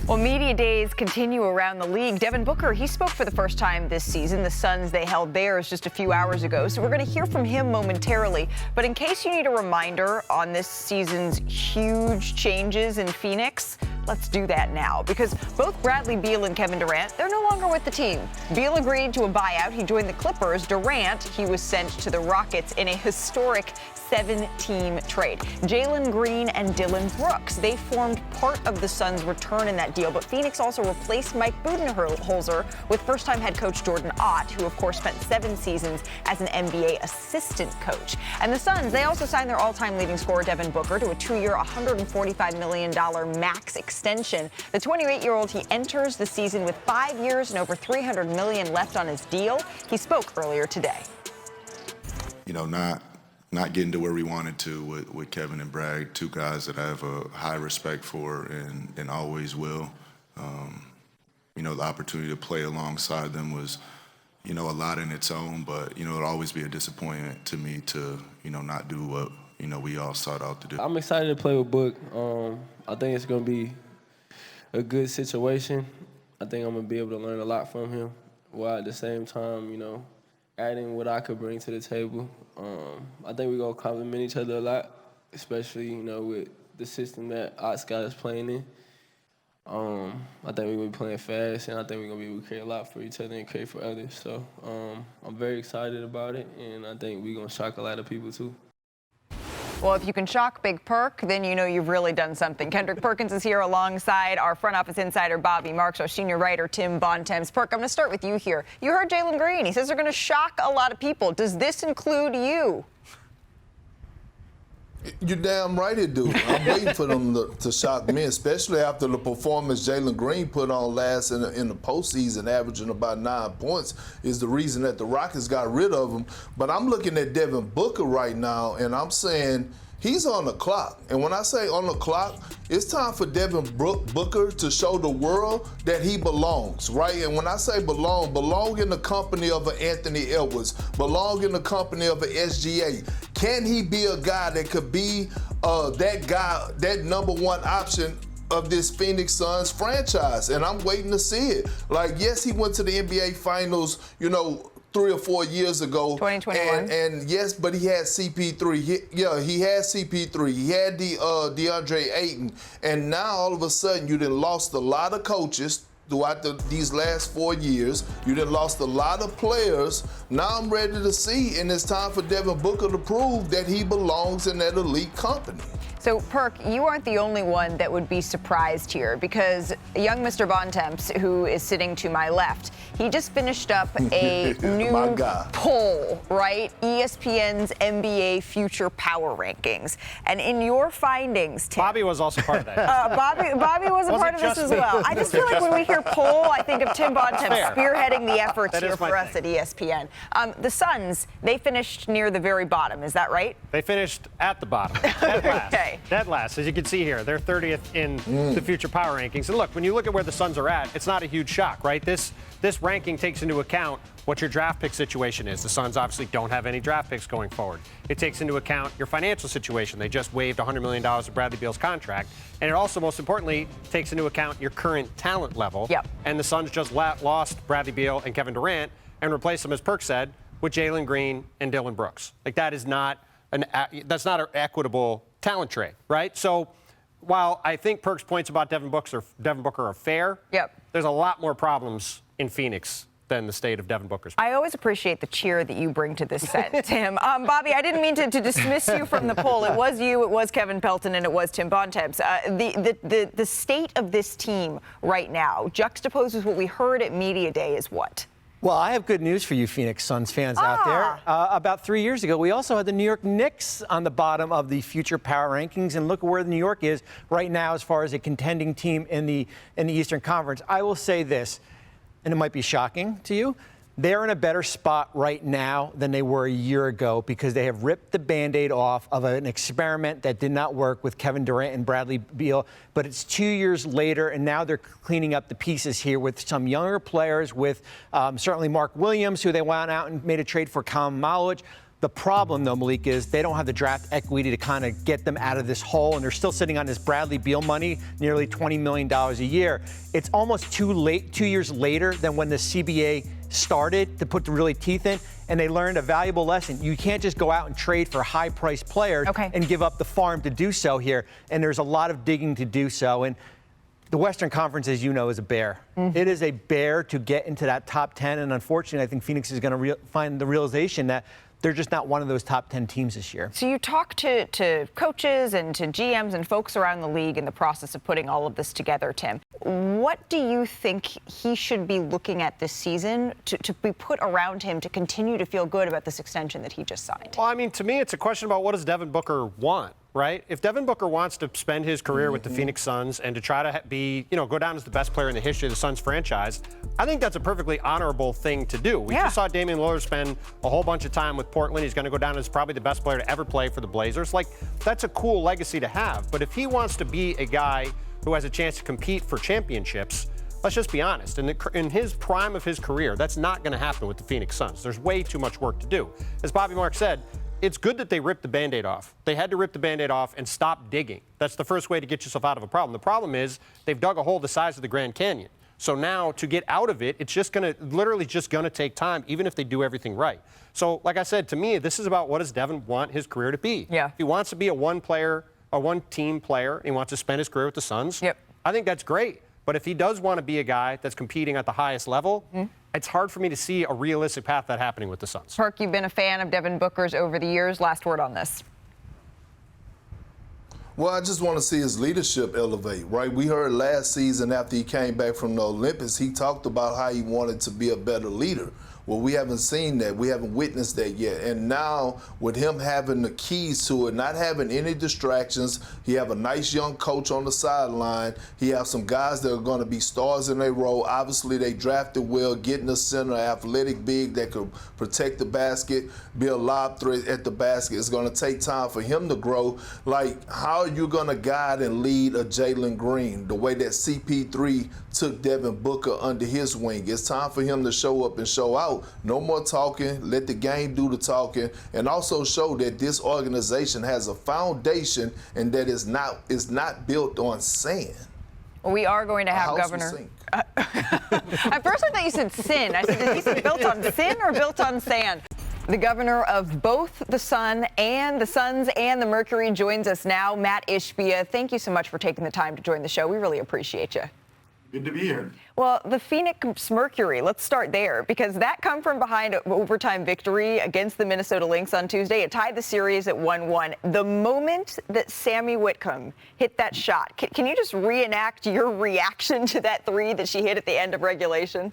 Well, media days continue around the league. Devin Booker, he spoke for the first time this season. The Suns, they held theirs just a few hours ago, so we're going to hear from him momentarily. But in case you need a reminder on this season's huge changes in Phoenix, let's do that now, because both Bradley Beal and Kevin Durant, they're no longer with the team. Beal agreed to a buyout. He joined the Clippers. Durant, he was sent to the Rockets in a historic 7-team trade. Jalen Green and Dillon Brooks, they formed part of the Suns' return in that deal, but Phoenix also replaced Mike Budenholzer with first-time head coach Jordan Ott, who of course spent 7 seasons as an NBA assistant coach. And the Suns, they also signed their all-time leading scorer Devin Booker to a 2-year, $145 million max extension. The 28-year-old, he enters the season with 5 years and over $300 million left on his deal. He spoke earlier today. You know, not getting to where we wanted to with Kevin and Brad, two guys that I have a high respect for and always will. You know, the opportunity to play alongside them was, you know, a lot in its own, but, you know, it'll always be a disappointment to me to, you know, not do what, you know, we all sought out to do. I'm excited to play with Book. I think it's going to be a good situation. I think I'm going to be able to learn a lot from him, while at the same time, you know, adding what I could bring to the table. I think we're going to complement each other a lot, especially, you know, with the system that Scott is playing in. I think we're going to be playing fast, and I think we're going to be able to create a lot for each other and create for others. So I'm very excited about it, and I think we're going to shock a lot of people too. Well, if you can shock Big Perk, then you know you've really done something. Kendrick Perkins is here alongside our front office insider, Bobby Marks, our senior writer, Tim Bontemps. Perk, I'm going to start with you here. You heard Jalen Green. He says they're going to shock a lot of people. Does this include you? You're damn right it do. I'm waiting for them to shock me, especially after the performance Jalen Green put on last in the postseason, averaging about 9 points, is the reason that the Rockets got rid of him. But I'm looking at Devin Booker right now, and I'm saying he's on the clock. And when I say on the clock, it's time for Devin Booker to show the world that he belongs, right? And when I say belong in the company of an Anthony Edwards, belong in the company of an SGA. Can he be a guy that could be that guy, that number one option of this Phoenix Suns franchise? And I'm waiting to see it. Like, yes, he went to the NBA Finals, you know, 3 or 4 years ago. 2021. And yes, but he had CP3. He had CP3. He had the DeAndre Ayton. And now all of a sudden you done lost a lot of coaches throughout these last 4 years. You done lost a lot of players. Now I'm ready to see, and it's time for Devin Booker to prove that he belongs in that elite company. So, Perk, you aren't the only one that would be surprised here, because young Mr. Bontemps, who is sitting to my left, he just finished up a new poll, right? ESPN's NBA Future Power Rankings. And in your findings, Tim... Bobby was also part of that. Bobby was a part of this as well. I just feel like when we hear poll, I think of Tim Bontemps spearheading the efforts here for us at ESPN. The Suns, they finished near the very bottom. Is that right? They finished at the bottom. Dead last. Okay. Dead last. As you can see here, they're 30th in the Future Power Rankings. And look, when you look at where the Suns are at, it's not a huge shock, right? This ranking takes into account what your draft pick situation is. The Suns obviously don't have any draft picks going forward. It takes into account your financial situation. They just waived $100 million of Bradley Beal's contract. And it also, most importantly, takes into account your current talent level. Yep. And the Suns just lost Bradley Beal and Kevin Durant and replaced them, as Perk said, with Jalen Green and Dillon Brooks. Like, that's not an equitable talent trade, right? So while I think Perk's points about Devin Booker are fair, there's a lot more problems in Phoenix than the state of Devin Booker's. I always appreciate the cheer that you bring to this set, Tim. Bobby, I didn't mean to dismiss you from the poll. It was you, it was Kevin Pelton, and it was Tim Bontemps. The state of this team right now juxtaposes what we heard at Media Day is what? Well, I have good news for you Phoenix Suns fans out there. About 3 years ago, we also had the New York Knicks on the bottom of the Future Power Rankings, and look at where New York is right now as far as a contending team in the Eastern Conference. I will say this, and it might be shocking to you, they're in a better spot right now than they were a year ago because they have ripped the Band-Aid off of an experiment that did not work with Kevin Durant and Bradley Beal. But it's 2 years later, and now they're cleaning up the pieces here with some younger players, with certainly Mark Williams, who they went out and made a trade for Cam Malowich. The problem, though, Malika, is they don't have the draft equity to kind of get them out of this hole, and they're still sitting on this Bradley Beal money, nearly $20 million a year. It's almost too late, 2 years later than when the CBA started to put the really teeth in, and they learned a valuable lesson. You can't just go out and trade for high-priced players and give up the farm to do so here, and there's a lot of digging to do so. And the Western Conference, as you know, is a bear. It is a bear to get into that top 10, and unfortunately, I think Phoenix is going to find the realization that they're just not one of those top 10 teams this year. So you talk to coaches and to GMs and folks around the league in the process of putting all of this together, Tim. What do you think he should be looking at this season to be put around him to continue to feel good about this extension that he just signed? Well, I mean, to me, it's a question about what does Devin Booker want, right? If Devin Booker wants to spend his career with the Phoenix Suns and to try to be, go down as the best player in the history of the Suns franchise, I think that's a perfectly honorable thing to do. We just saw Damian Lillard spend a whole bunch of time with Portland. He's going to go down as probably the best player to ever play for the Blazers. Like, that's a cool legacy to have. But if he wants to be a guy who has a chance to compete for championships, let's just be honest. In his prime of his career, that's not going to happen with the Phoenix Suns. There's way too much work to do. As Bobby Mark said, it's good that they ripped the Band-Aid off. They had to rip the Band-Aid off and stop digging. That's the first way to get yourself out of a problem. The problem is they've dug a hole the size of the Grand Canyon. So now to get out of it, it's just literally going to take time, even if they do everything right. So like I said, to me, this is about what does Devin want his career to be. If he wants to be a one-team player, and he wants to spend his career with the Suns, I think that's great. But if he does want to be a guy that's competing at the highest level, it's hard for me to see a realistic path that happening with the Suns. Perk, you've been a fan of Devin Booker's over the years. Last word on this. Well, I just want to see his leadership elevate, right? We heard last season after he came back from the Olympics, he talked about how he wanted to be a better leader. Well, we haven't seen that. We haven't witnessed that yet. And now, with him having the keys to it, not having any distractions, he have a nice young coach on the sideline. He have some guys that are going to be stars in their role. Obviously, they drafted well, getting a center, athletic big that could protect the basket, be a lob threat at the basket. It's going to take time for him to grow. Like, how are you going to guide and lead a Jalen Green the way that CP3 took Devin Booker under his wing? It's time for him to show up and show out. No more talking. Let the game do the talking, and also show that this organization has a foundation and that is not built on sand. We are going to have Governor. At first, I thought you said sin. I said, is he built on sin or built on sand? The governor of both the Suns and the Mercury joins us now, Matt Ishbia. Thank you so much for taking the time to join the show. We really appreciate you. Good to be here. Well, the Phoenix Mercury, let's start there, because that come from behind an overtime victory against the Minnesota Lynx on Tuesday. It tied the series at 1-1. The moment that Sammy Whitcomb hit that shot, can you just reenact your reaction to that three that she hit at the end of regulation?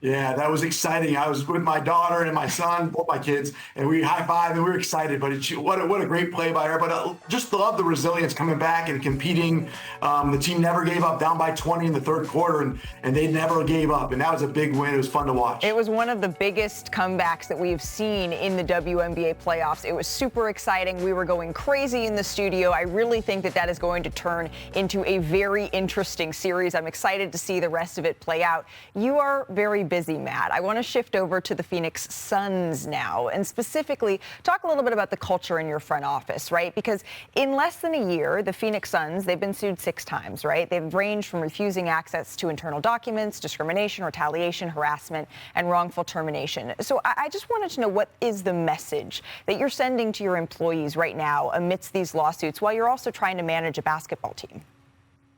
Yeah, that was exciting. I was with my daughter and my son, both my kids, and we high-fived and we were excited. But what a great play by her. But just love the resilience coming back and competing. The team never gave up, down by 20 in the third quarter, and they never gave up. And that was a big win. It was fun to watch. It was one of the biggest comebacks that we've seen in the WNBA playoffs. It was super exciting. We were going crazy in the studio. I really think that is going to turn into a very interesting series. I'm excited to see the rest of it play out. You are very busy, Matt. I want to shift over to the Phoenix Suns now, and specifically talk a little bit about the culture in your front office, right? Because in less than a year, the Phoenix Suns, they've been sued 6 times, right? They've ranged from refusing access to internal documents, discrimination, retaliation, harassment, and wrongful termination. So I just wanted to know, what is the message that you're sending to your employees right now amidst these lawsuits while you're also trying to manage a basketball team?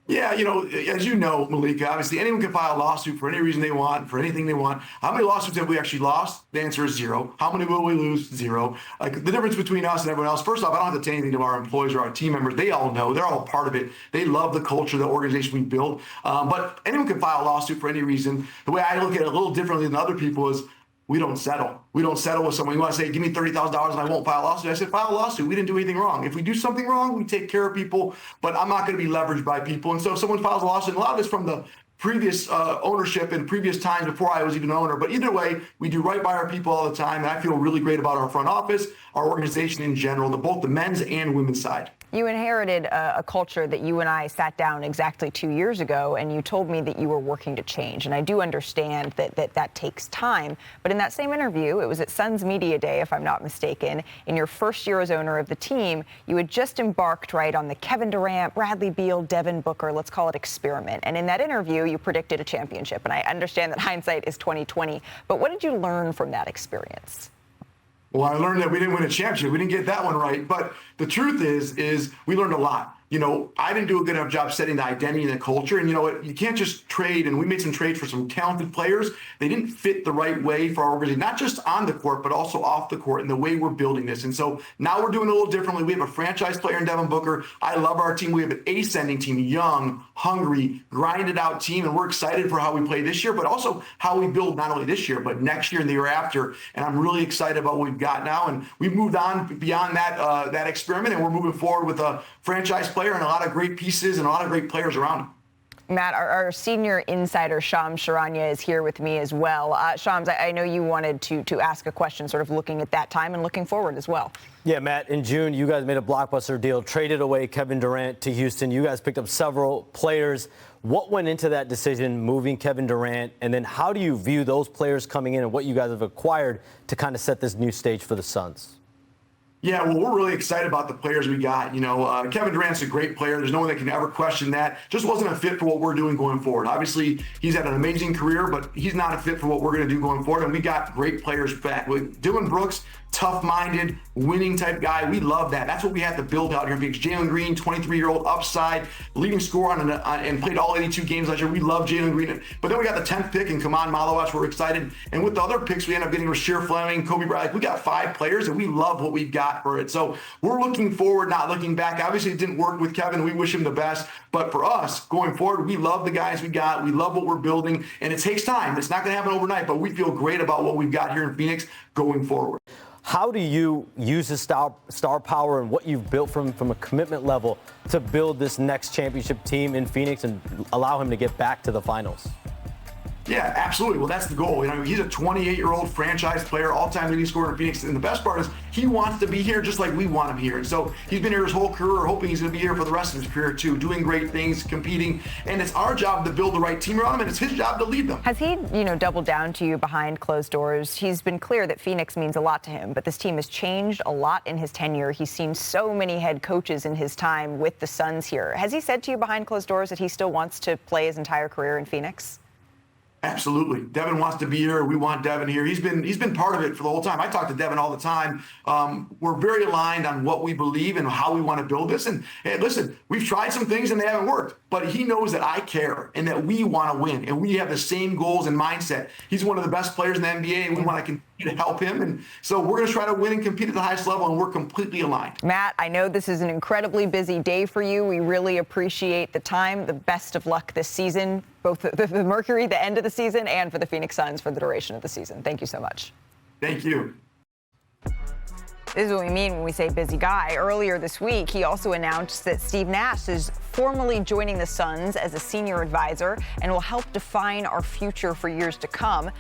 Yeah, as you know, Malika, obviously anyone can file a lawsuit for any reason they want, for anything they want. How many lawsuits have we actually lost? The answer is 0. How many will we lose? 0. Like, the difference between us and everyone else, first off, I don't have to tell anything to our employees or our team members. They all know. They're all part of it. They love the culture, the organization we build. But anyone can file a lawsuit for any reason. The way I look at it a little differently than other people is, we don't settle. We don't settle with someone. You want to say, give me $30,000 and I won't file a lawsuit. I said, file a lawsuit. We didn't do anything wrong. If we do something wrong, we take care of people, but I'm not going to be leveraged by people. And so if someone files a lawsuit, and a lot of it's from the previous ownership and previous times before I was even an owner. But either way, we do right by our people all the time. And I feel really great about our front office, our organization in general, both the men's and women's side. You inherited a culture that you and I sat down exactly 2 years ago, and you told me that you were working to change. And I do understand that takes time. But in that same interview, it was at Suns Media Day, if I'm not mistaken, in your first year as owner of the team, you had just embarked right on the Kevin Durant, Bradley Beal, Devin Booker, let's call it experiment. And in that interview, you predicted a championship. And I understand that hindsight is 20/20. But what did you learn from that experience? Well, I learned that we didn't win a championship. We didn't get that one right. But the truth is we learned a lot. You know, I didn't do a good enough job setting the identity and the culture. And you know what? You can't just trade. And we made some trades for some talented players. They didn't fit the right way for our organization, not just on the court, but also off the court and the way we're building this. And so now we're doing it a little differently. We have a franchise player in Devin Booker. I love our team. We have an ascending team, young, hungry, grinded out team. And we're excited for how we play this year, but also how we build not only this year, but next year and the year after. And I'm really excited about what we've got now. And we've moved on beyond that experiment, and we're moving forward with a franchise player and a lot of great pieces and a lot of great players around him. Matt, our senior insider, Shams Charania, is here with me as well. Shams, I know you wanted to ask a question sort of looking at that time and looking forward as well. Yeah, Matt, in June, you guys made a blockbuster deal, traded away Kevin Durant to Houston. You guys picked up several players. What went into that decision, moving Kevin Durant? And then how do you view those players coming in and what you guys have acquired to kind of set this new stage for the Suns? Yeah, well, we're really excited about the players we got. You know, Kevin Durant's a great player. There's no one that can ever question that. Just wasn't a fit for what we're doing going forward. Obviously, he's had an amazing career, but he's not a fit for what we're going to do going forward. And we got great players back. With Dylan Brooks, tough-minded, winning type guy. We love that. That's what we have to build out here in Phoenix. Jalen Green, 23-year-old upside, leading scorer and played all 82 games last year. We love Jalen Green. But then we got the 10th pick in Kaman Malawash. We're excited. And with the other picks, we end up getting Rasheer Fleming, Kobe Bryant. We got 5 players, and we love what we've got for it. So we're looking forward, not looking back. Obviously, it didn't work with Kevin. We wish him the best. But for us, going forward, we love the guys we got. We love what we're building. And it takes time. It's not going to happen overnight, but we feel great about what we've got here in Phoenix going forward. How do you use the star power and what you've built from a commitment level to build this next championship team in Phoenix and allow him to get back to the finals? Yeah, absolutely. Well, that's the goal. You know, he's a 28-year-old franchise player, all-time leading scorer in Phoenix. And the best part is he wants to be here just like we want him here. And so he's been here his whole career, hoping he's going to be here for the rest of his career too, doing great things, competing. And it's our job to build the right team around him, and it's his job to lead them. Has he, doubled down to you behind closed doors? He's been clear that Phoenix means a lot to him, but this team has changed a lot in his tenure. He's seen so many head coaches in his time with the Suns here. Has he said to you behind closed doors that he still wants to play his entire career in Phoenix? Absolutely. Devin wants to be here. We want Devin here. He's been part of it for the whole time. I talk to Devin all the time. We're very aligned on what we believe and how we want to build this. And listen, we've tried some things and they haven't worked, but he knows that I care and that we want to win and we have the same goals and mindset. He's one of the best players in the NBA and we want to continue to help him. And so we're going to try to win and compete at the highest level, and we're completely aligned. Matt, I know this is an incredibly busy day for you. We really appreciate the time. The best of luck this season, both the Mercury, the end of the season, and for the Phoenix Suns for the duration of the season. Thank you so much. Thank you. This is what we mean when we say busy guy. Earlier this week, he also announced that Steve Nash is formally joining the Suns as a senior advisor and will help define our future for years to come.